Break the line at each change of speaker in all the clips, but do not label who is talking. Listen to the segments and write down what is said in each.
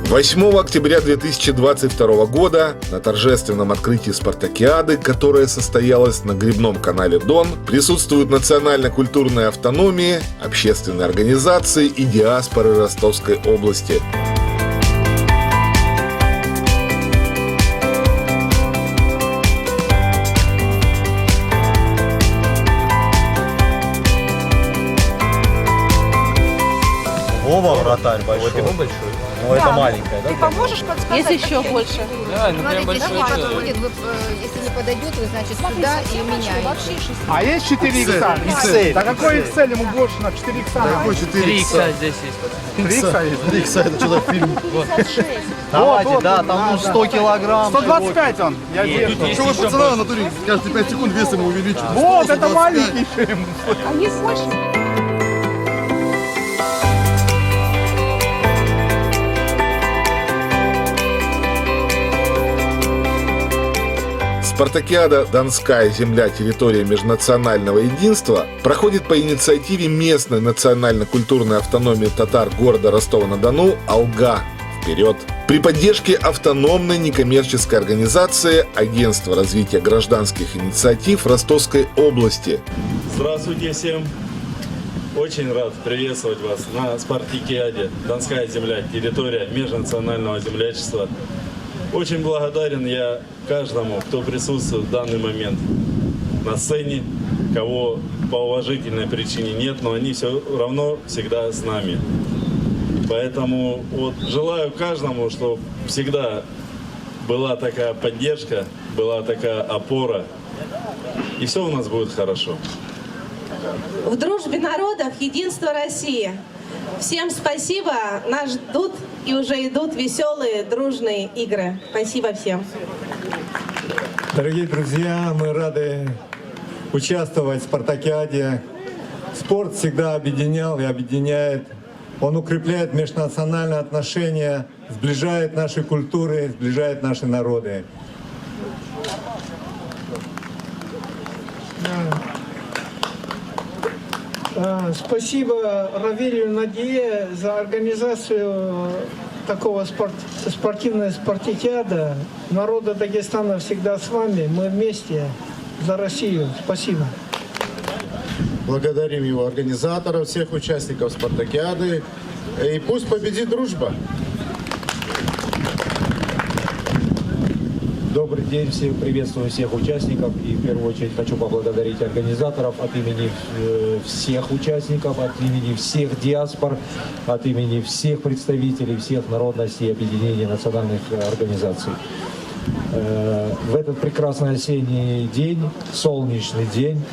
8 октября 2022 года на торжественном открытии спартакиады, которая состоялась на гребном канале Дон, присутствуют национально-культурные автономии, общественные организации и диаспоры Ростовской области.
Вова вратарь большой.
Вот его большой.
Ну это маленькая, да?
Ты поможешь подсказать?
Есть еще больше.
Да, ну прям
Смотрите,
большой
если
человек.
подходит, если не подойдет, вы, значит, сюда и меняете.
А есть 4 икса?
Excel.
Да какой Excel ему больше на 4 икса?
Какой 4
3
икса?
икса здесь есть.
3 икса есть?
3 икса, это что-то фильм.
Давайте,
Вот, да, там ну, 100 килограмм.
125 он, я вешу.
Что вы пацана в натуре каждые 5 секунд вес ему увеличиваете?
Вот, это маленький фильм.
А есть больше?
Спартакиада «Донская земля. Территория межнационального единства» проходит по инициативе местной национально-культурной автономии татар города Ростова-на-Дону «Алга. Вперед!» при поддержке автономной некоммерческой организации Агентства развития гражданских инициатив Ростовской области.
Здравствуйте всем! Очень рад приветствовать вас на спартакиаде «Донская земля. Территория межнационального землячества». Очень благодарен я каждому, кто присутствует в данный момент на сцене, кого по уважительной причине нет, но они все равно всегда с нами. Поэтому вот желаю каждому, чтобы всегда была такая поддержка, была такая опора, и все у нас будет хорошо.
В дружбе народов единство России. Всем спасибо. Нас ждут и уже идут веселые, дружные игры. Спасибо всем.
Дорогие друзья, мы рады участвовать в спартакиаде. Спорт всегда объединял и объединяет. Он укрепляет межнациональные отношения, сближает наши культуры, сближает наши народы.
Спасибо Равилю Надие за организацию такого спортивного спартакиада. Народа Дагестана всегда с вами. Мы вместе за Россию. Спасибо.
Благодарим его организаторов, всех участников спартакиады. И пусть победит дружба.
Добрый день, всем приветствую всех участников и в первую очередь хочу поблагодарить организаторов от имени всех участников, от имени всех диаспор, от имени всех представителей всех народностей и объединений национальных организаций. В этот прекрасный осенний день, солнечный день,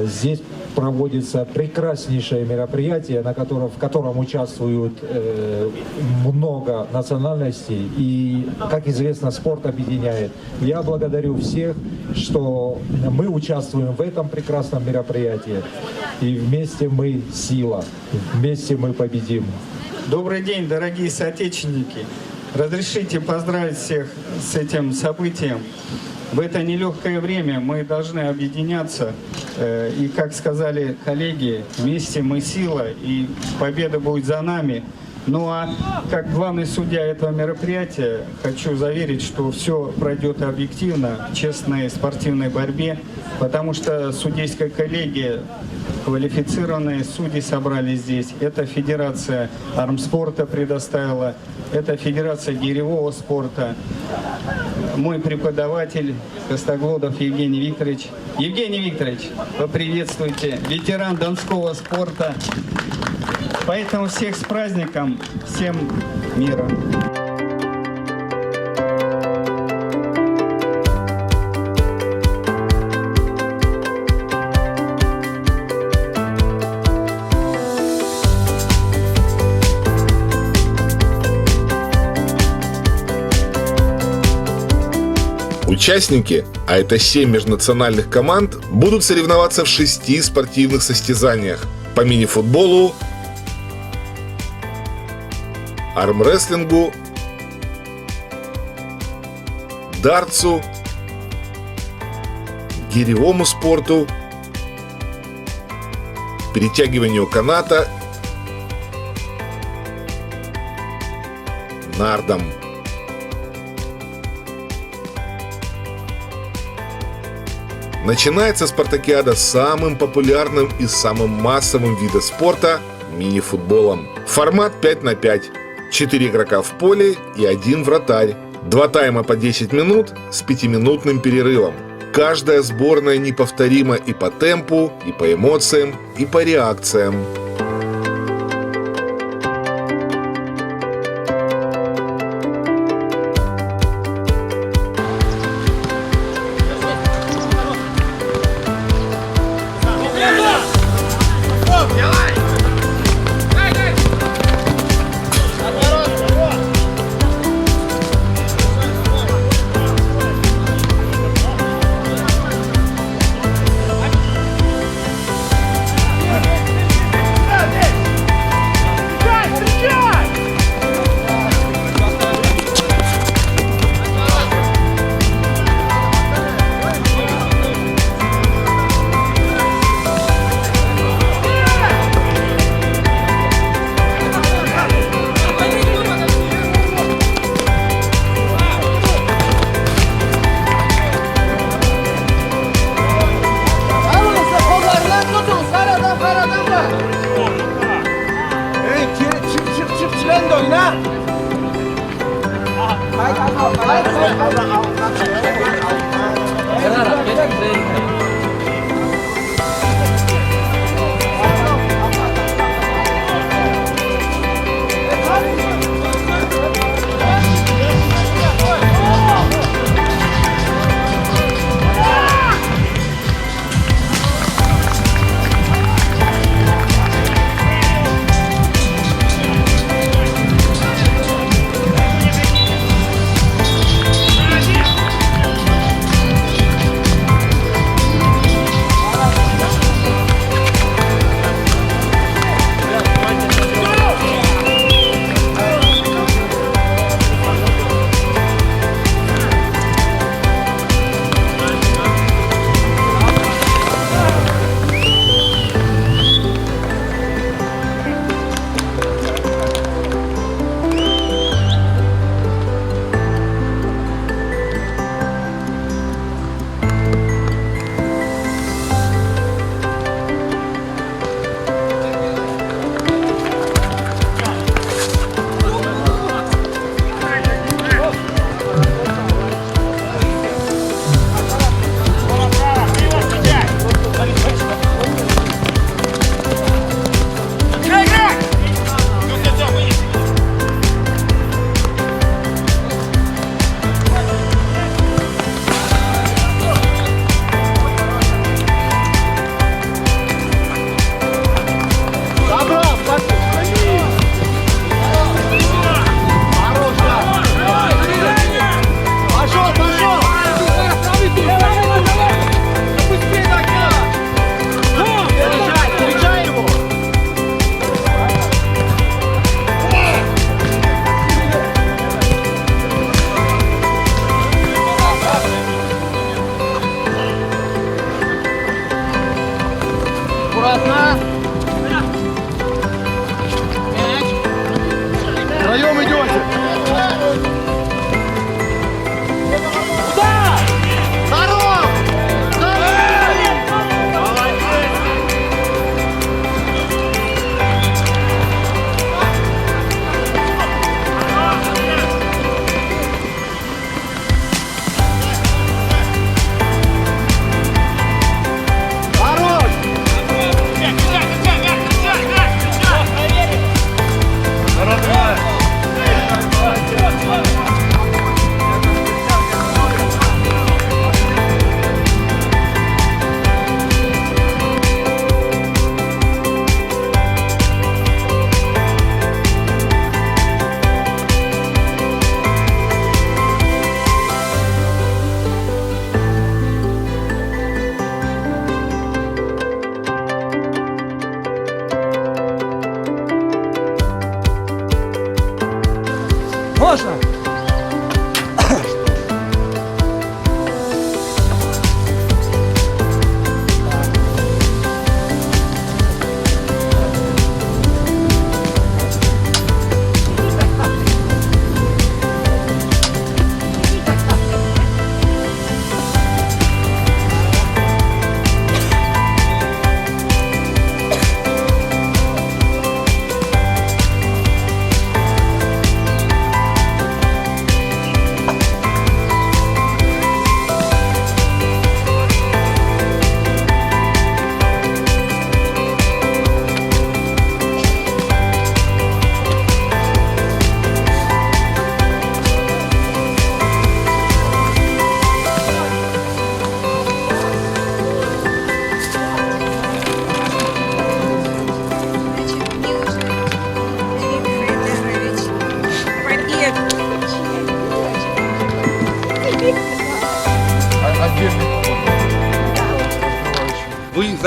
здесь проводится прекраснейшее мероприятие, в котором участвуют много национальностей. И, как известно, спорт объединяет. Я благодарю всех, что мы участвуем в этом прекрасном мероприятии. И вместе мы сила, вместе мы победим.
Добрый день, дорогие соотечественники. Разрешите поздравить всех с этим событием. В это нелегкое время мы должны объединяться. И, как сказали коллеги, вместе мы сила, и победа будет за нами. Ну а как главный судья этого мероприятия, хочу заверить, что все пройдет объективно, в честной спортивной борьбе, потому что судейская коллегия, квалифицированные судьи собрались здесь. Это Федерация армспорта предоставила, это Федерация гиревого спорта. Мой преподаватель Костоглодов Евгений Викторович. Евгений Викторович, поприветствуйте, ветеран донского спорта. Поэтому всех с праздником, всем мира.
Участники, а это 7 межнациональных команд, будут соревноваться в 6 спортивных состязаниях по мини-футболу, армрестлингу, дартсу, гиревому спорту, перетягиванию каната, нардом. Начинается спартакиада самым популярным и самым массовым видом спорта – мини-футболом. Формат 5 на 5. 4 игрока в поле и 1 вратарь. 2 тайма по 10 минут с 5-минутным перерывом. Каждая сборная неповторима и по темпу, и по эмоциям, и по реакциям.
Втроем идете.
Можно?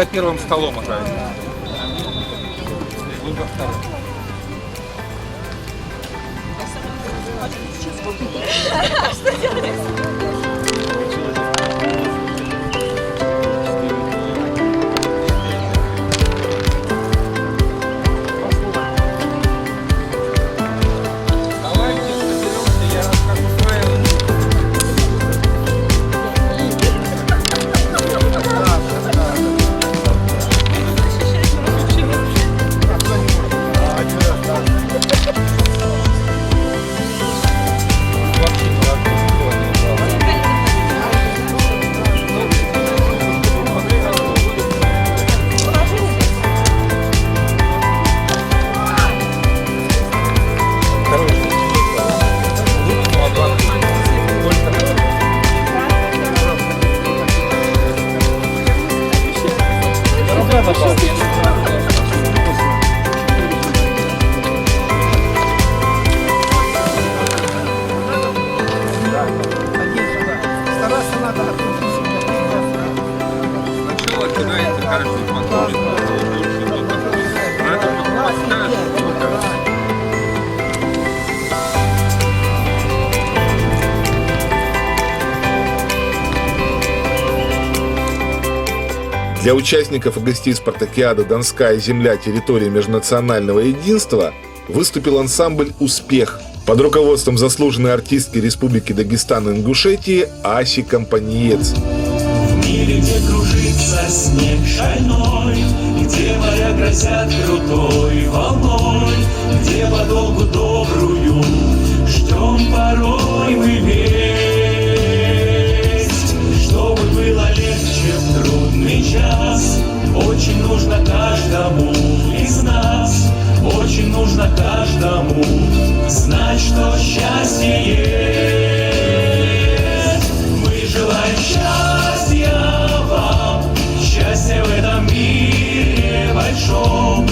за первым столом играет.
Для участников и гостей спартакиады «Донская земля. Территория межнационального единства» выступил ансамбль «Успех» под руководством заслуженной артистки Республики Дагестан и Ингушетии Аси Компаниец.
В мире, где кружится снег шальной, где моря грозят крутой волной, где подолгу добрую ждем порой мы весть, чтобы было легче в трудный час. Очень нужно каждому из нас, очень нужно каждому знать, что счастье есть. Мы желаем счастья вам, счастья в этом мире большом,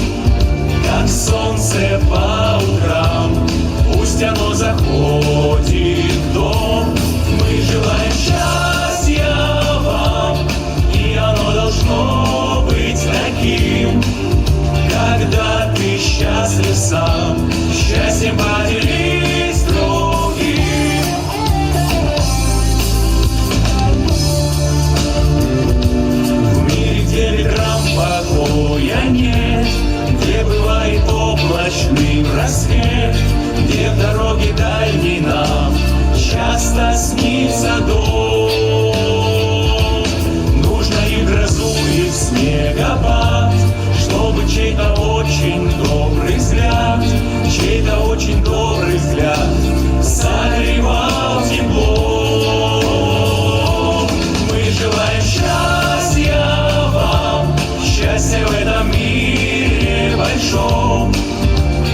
как солнце по утрам, пусть оно заходит в дом. Мы желаем счастья вам, и оно должно быть таким, когда ты счастлив сам, счастьем поделись с другим. В мире, где ветрам покоя нет, где бывает облачный рассвет, где в дороге дальней нам часто снится дом. Нужно и в грозу, и в снегопад, чтобы чей-то очень добрый взгляд, чей-то очень добрый взгляд согревал тепло. Мы желаем счастья вам, счастья в этом мире большом,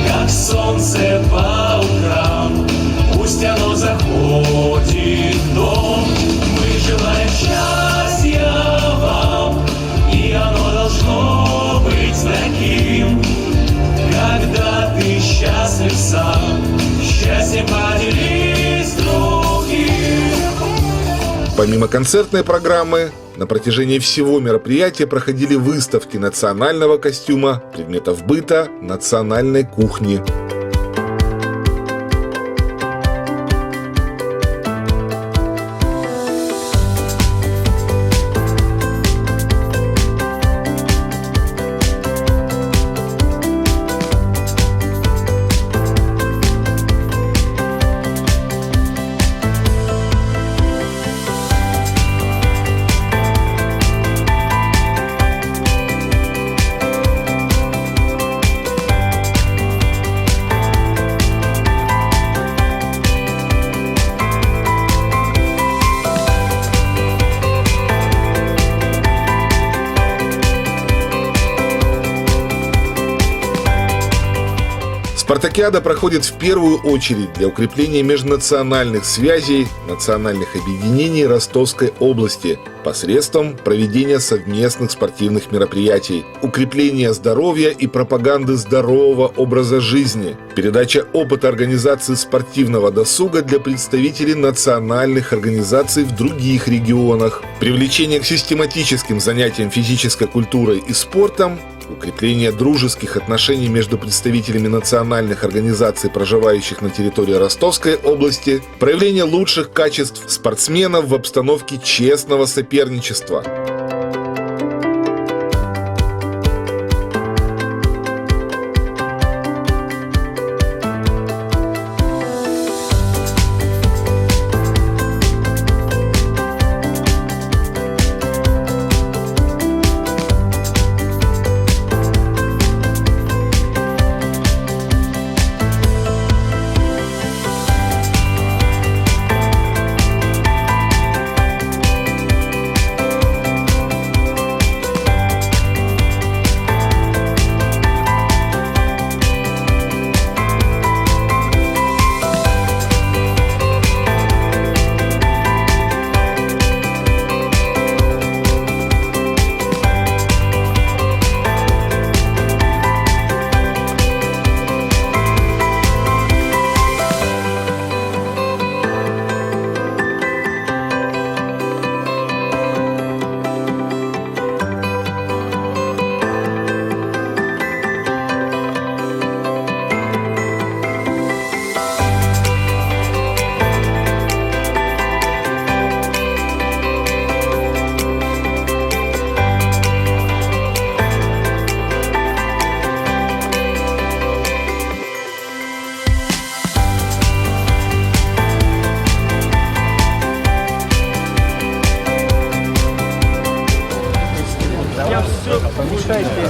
как солнце по утрам, пусть оно заходит в дом. Мы желаем счастья вам, и оно должно быть таким, когда ты счастлив сам, счастьем поделись с другим.
Помимо концертной программы, на протяжении всего мероприятия проходили выставки национального костюма, предметов быта, национальной кухни. Спартакиада проходит в первую очередь для укрепления межнациональных связей, национальных объединений Ростовской области посредством проведения совместных спортивных мероприятий, укрепления здоровья и пропаганды здорового образа жизни, передача опыта организации спортивного досуга для представителей национальных организаций в других регионах, привлечение к систематическим занятиям физической культурой и спортом, укрепление дружеских отношений между представителями национальных организаций, проживающих на территории Ростовской области, проявление лучших качеств спортсменов в обстановке честного соперничества.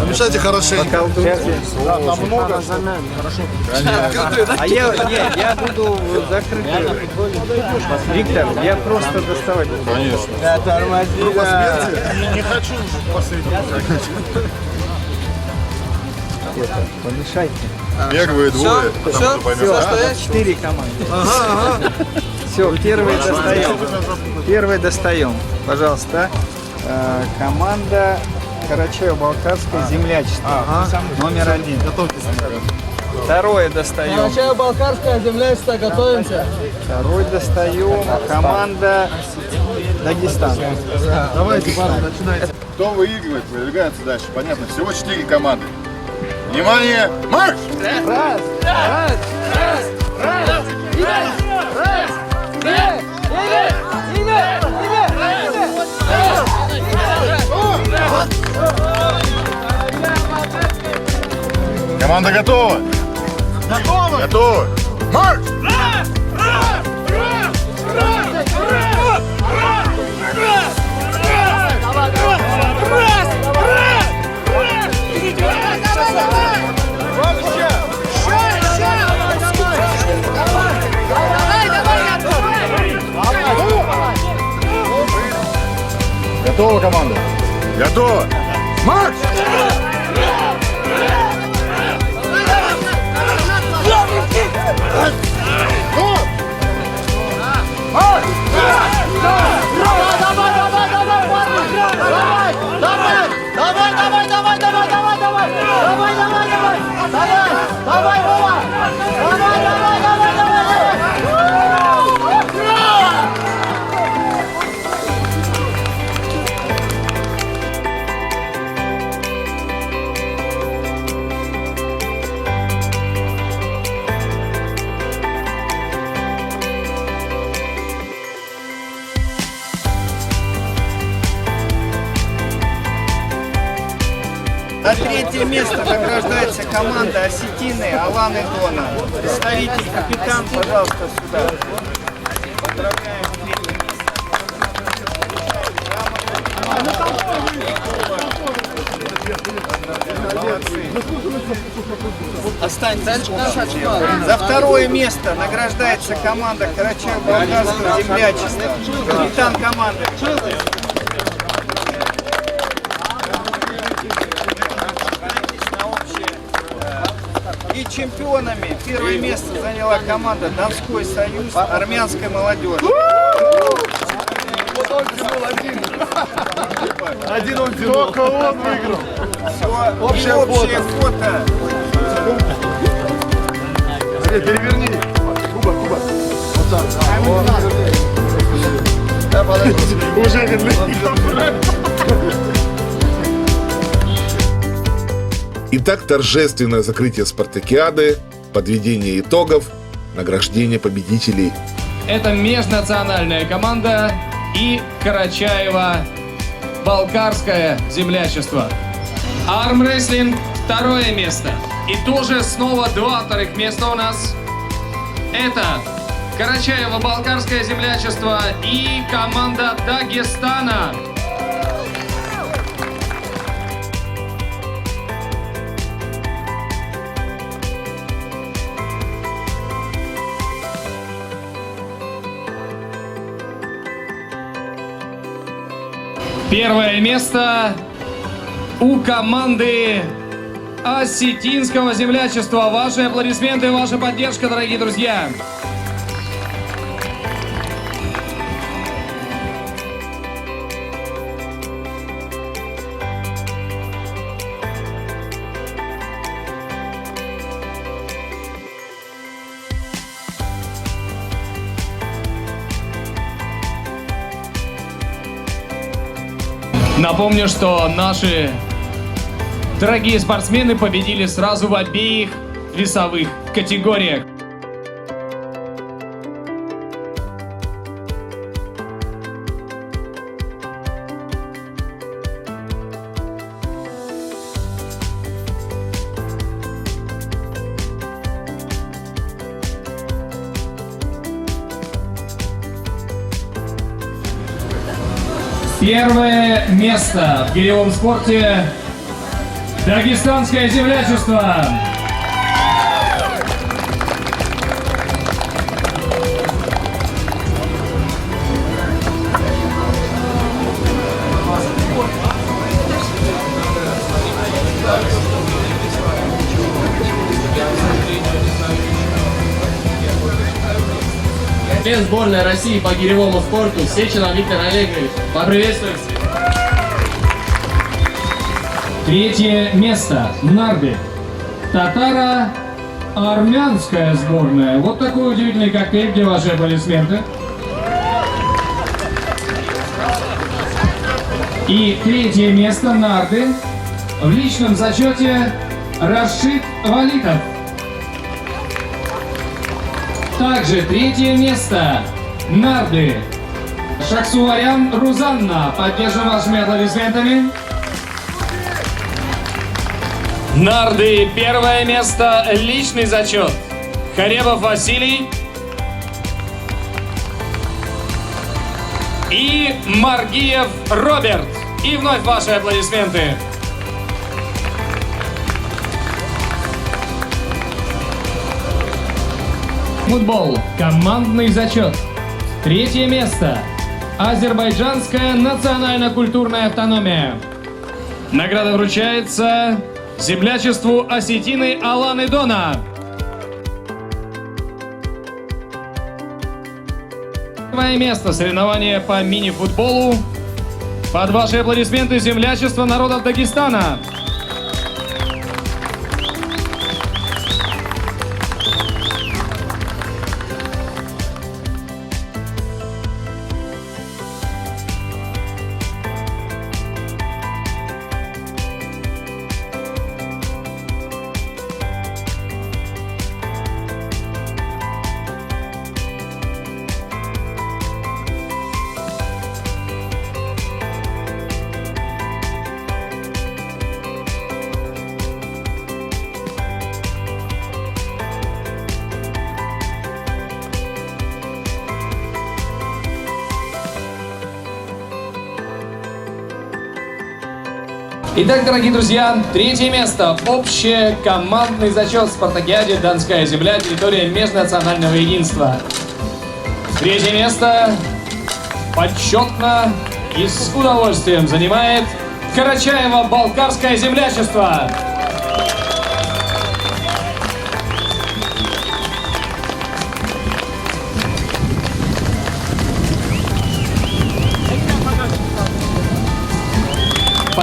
Помешайте хорошенько.
Намного.
А я буду закрытый. Виктор, я просто доставать.
Конечно.
Да, тормози.
Не хочу последний.
Помешайте.
Беговые двое.
Все, 4 команды. Все, первый достаем. Первый достаем. Пожалуйста. Команда Карачаево-Балкарское землячество. Номер 1. Второе достаем.
Карачаево-Балкарское землячество, готовимся.
Второй достаем. Команда Дагестан.
Давайте, парни, начинайте. Кто выигрывает, продвигается дальше. Понятно, всего 4 команды. Внимание, марш!
Раз.
Команда готова? Готова. Марш! Готова команда? Готова. Марш!
За третье место награждается команда осетины Алан и Дона. Представитель, капитан, пожалуйста, сюда. Поздравляем с третьим местом. Останьтесь. За второе место награждается команда Карачаево-Балкарского землячества. Капитан команды. И чемпионами первое место заняла команда Донской союз армянской молодежи.
Один он тянул. Только он выиграл.
Все, общее фото.
Переверни. Куба. Вот так. Да, подожди. Уже
Итак, торжественное закрытие спартакиады, подведение итогов, награждение победителей.
Это межнациональная команда и Карачаево-Балкарское землячество. Армрестлинг – второе место. И тоже снова 2 вторых места у нас. Это Карачаево-Балкарское землячество и команда Дагестана. Первое место у команды Осетинского землячества. Ваши аплодисменты, ваша поддержка, дорогие друзья. Напомню, что наши дорогие спортсмены победили сразу в обеих весовых категориях. Первое место в гиревом спорте Дагестанское землячество.
Член сборной России по гиревому спорту Сеченов Виктор Олегович. Поприветствуем.
Третье место. Нарды. Татаро-армянская сборная. Вот такой удивительный коктейль. Где ваши аплодисменты? И третье место. Нарды. В личном зачете Рашид Валитов. Также третье место. Нарды. Шаксуарян Рузанна. Поддержим вашими аплодисментами. Нарды. Первое место. Личный зачет. Харебов Василий. И Маргиев Роберт. И вновь ваши аплодисменты. Футбол. Командный зачет. Третье место. Азербайджанская национально-культурная автономия. Награда вручается землячеству осетины Аланы Дона. Первое место. Соревнования по мини-футболу. Под ваши аплодисменты землячество народов Дагестана. Итак, дорогие друзья, третье место. Общекомандный зачет в спартакиаде «Донская земля», территория межнационального единства. Третье место почетно и с удовольствием занимает Карачаево-Балкарское землячество.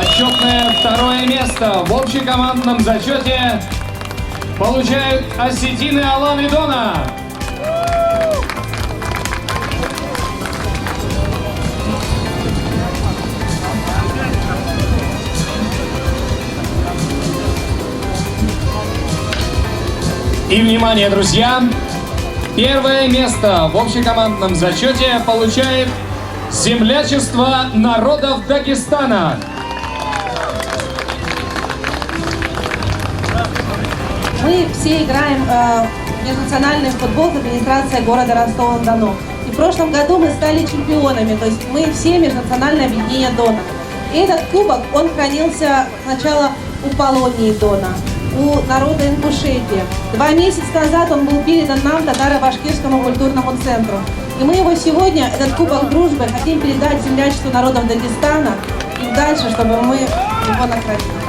Почетное второе место в общекомандном зачете получают осетины Алан и Дона. И, внимание, друзья, первое место в общекомандном зачете получает землячество народов Дагестана.
Мы все играем в межнациональный футбол с администрацией города Ростова-на-Дону. И в прошлом году мы стали чемпионами, то есть мы все межнациональное объединение Дона. И этот кубок, он хранился сначала у Полонии Дона, у народа Ингушетии. 2 месяца назад он был передан нам, татаро-башкирскому культурному центру. И мы его сегодня, этот кубок дружбы, хотим передать землячеству народов Дагестана и дальше, чтобы мы его наградили.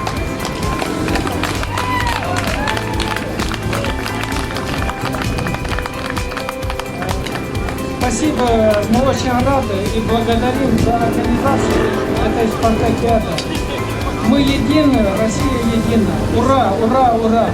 Спасибо, мы очень рады и благодарим за организацию этой спартакиады. Мы едины, Россия едина. Ура, ура, ура!